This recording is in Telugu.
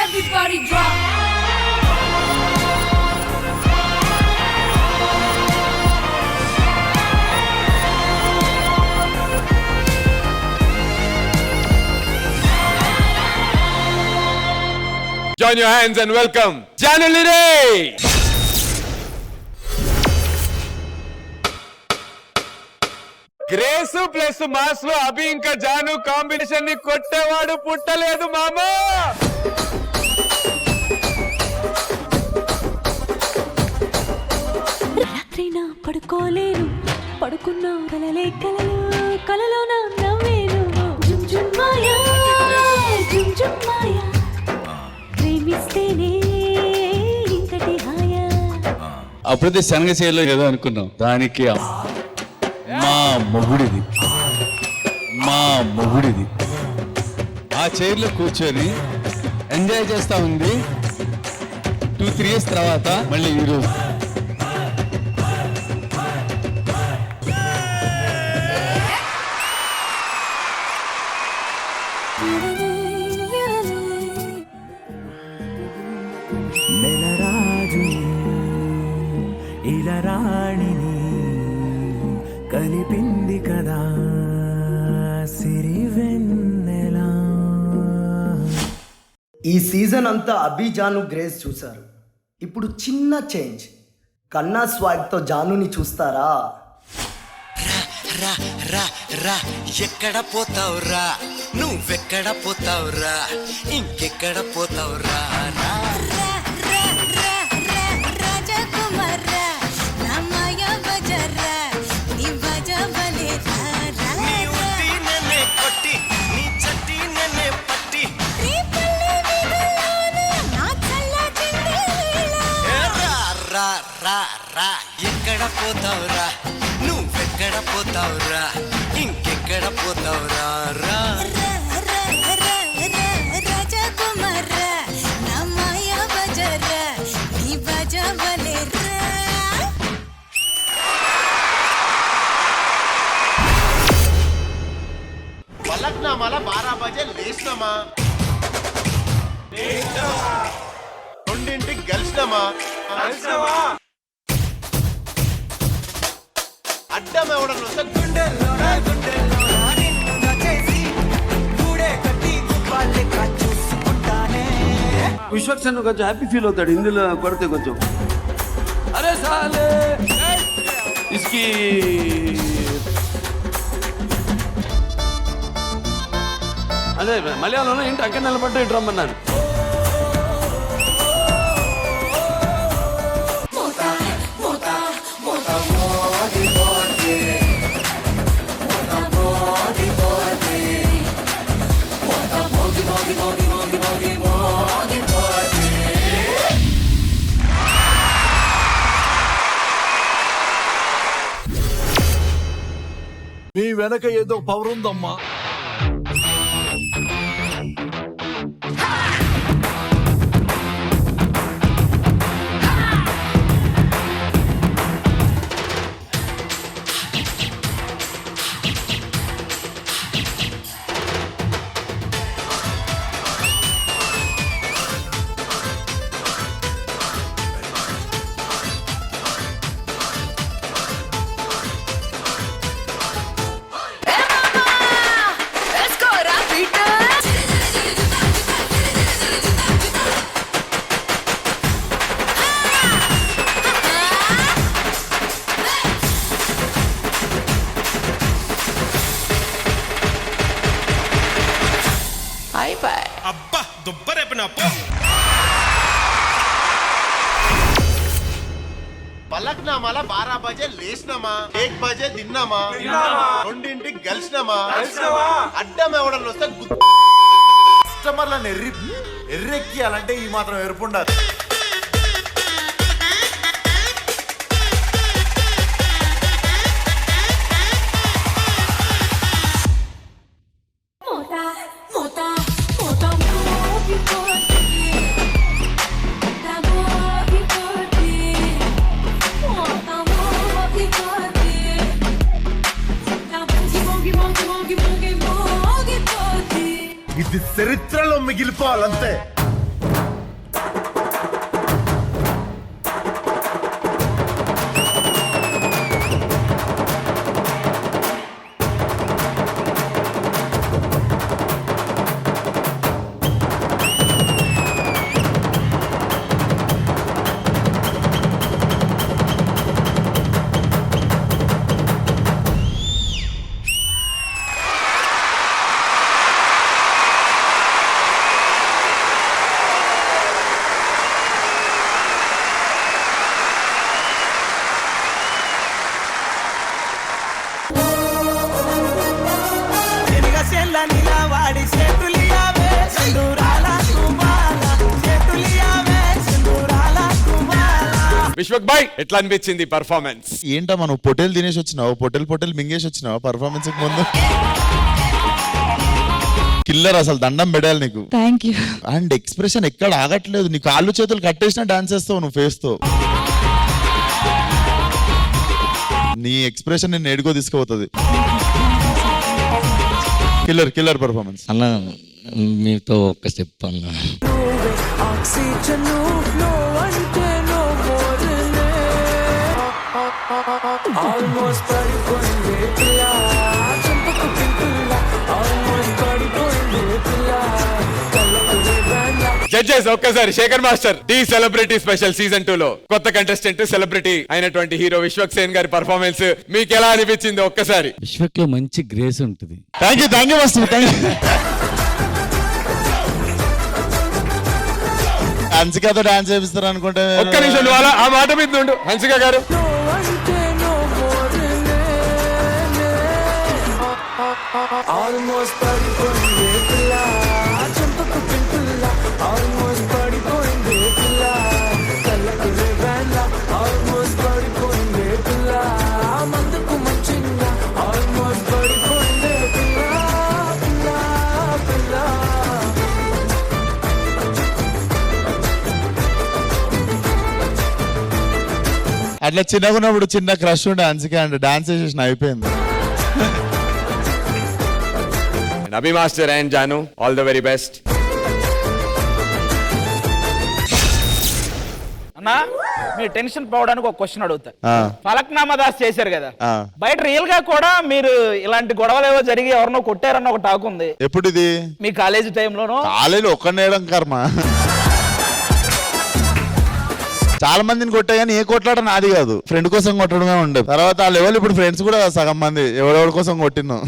Everybody drop. Join your hands and welcome Janu Lire. Grace plus mass లో అభి ఇంకా జాను కాంబినేషన్ ని కొట్టేవాడు పుట్టలేదు మామా. రాత్రైనా పడుకోలేను, పడుకున్నా కలలే కలలు, కలలో నా నవ్వేను. జుమ్ జుమ్ మాయా, జుమ్ జుమ్ మాయా, ప్రేమిస్తేనే ఇంతటి హాయా. అప్పుడైతే శనగ చేయలో ఏదో అనుకున్నాం, దానికి మా మొగుడిది ఆ చైర్లో కూర్చొని ఎంజాయ్ చేస్తా ఉంది. 2-3 years తర్వాత మళ్ళీ ఈరోజు నెలరాజు ఇలా రాణిని కలిపింది కదా సిరివెన్నెలా. ఈ సీజన్ అంతా అభి జాను గ్రేస్ చూశారు. ఇప్పుడు చిన్న చేంజ్, కన్నా స్వాగ్తో జానుని చూస్తారా? రా రా రా ఎక్కడ పోతావురా, నువ్వెక్కడ పోతావురా, ఇంకెక్కడ పోతావురా. కొట్టి నీ చట్టి నన్నే పట్టి రా రా రా ఎక్కడ పోతావురా, నువ్వెక్కడ పోతావురా, ఇంకెక్కడ పోతావురా. రా పలక్నామాల 12 బజే లేచినామా, 2ంటికి గెలిచినామా, అడ్డం ఎవడన్నా వస్తే విశ్వక్సేన్ కొంచెం హ్యాపీ ఫీల్ అవుతాడు ఇందులో కొడితే కొంచెం. అరే సాలే ఇస్కి అదే మలయాళంలో ఏంటి అక్కడ నిలబడ్డా ఇటు రమ్మన్నాను. మీ వెనక ఏదో పవర్ ఉందమ్మా. అబ్బా దుబ్బరేపిన పలక్నామాల 12 బజే లేచినామా, 1 బజే తిన్నామా, 2ంటికి గెలిచినామా, అడ్డం ఎవడన్నా వస్తే కస్టమర్లను ఎర్రెక్కియాలంటే ఈ మాత్రం ఎరుపుండాలి. ఇది చరిత్రలో మిగిలిపోవాలంతే. విశ్వక్ బాయ్ ఎట్లా అనిపించింది పర్ఫార్మెన్స్? ఏంటమ్మా నువ్వు పొటేల్ తినేసి వచ్చినావు, పొటేల్ మింగేసి వచ్చినావు పర్ఫార్మెన్స్ ముందు. కిల్లర్ అసలు, దండం పెట్టాలి నీకు. Thank you. అండ్ ఎక్స్ప్రెషన్ ఎక్కడ ఆగట్లేదు, నీ కాళ్ళు చేతులు కట్టేసినా డాన్స్ చేస్తావు నువ్వు ఫేస్ తో. నీ ఎక్స్ప్రెషన్ నేను ఏడుకో తీసుకుపోతుంది. కిల్లర్ పర్ఫార్మెన్స్ అన్న మీతో ఒక్క స్టెప్ అన్న. జడ్జెస్ ఒక్కసారి Shekhar master Dhee celebrity special season 2 లో కొత్త కంటెస్టెంట్ సెలబ్రిటీ అయినటువంటి హీరో విశ్వక్ సేన్ గారి పర్ఫార్మెన్స్ మీకు ఎలా అనిపించింది ఒక్కసారి? విశ్వక్ లో మంచి గ్రేస్ ఉంటుంది. Thank you master, thank you. హన్సికతో డాన్స్ చేపిస్తారు అనుకుంటే. ఒక్క నిమిషం నువ్వు అలా ఆ మాట మీద ఉండు హన్సిక గారు. అట్లా చిన్నగా ఉన్నప్పుడు చిన్న క్రష్ ఉండే హన్సిక అంటే డాన్స్ చేసేసిన అయిపోయింది. Abhi master and Janu all the very best. అన్నా మీరు టెన్షన్ పోవడానికి ఒక క్వశ్చన్ అడుగుతా. ఫలక్నామా దాస్ చేశారు కదా, బయట రియల్ గా కూడా మీరు ఇలాంటి గొడవలు ఏవో జరిగి ఎవరినో కొట్టారన్న ఒక టాక్ ఉంది. ఎప్పుడు ఇది? మీ కాలేజీ టైంలోనూ. కాలేజీలో ఒక్కనేయడం కర్మ. చాలా మందిని కొట్టా కానీ ఏ కొట్లాట నాది కాదు, ఫ్రెండ్ కోసం కొట్టడమే ఉండదు. తర్వాత ఆ లెవెల్ ఇప్పుడు ఫ్రెండ్స్ కూడా సగం మంది ఎవరెవరి కోసం కొట్టినాం.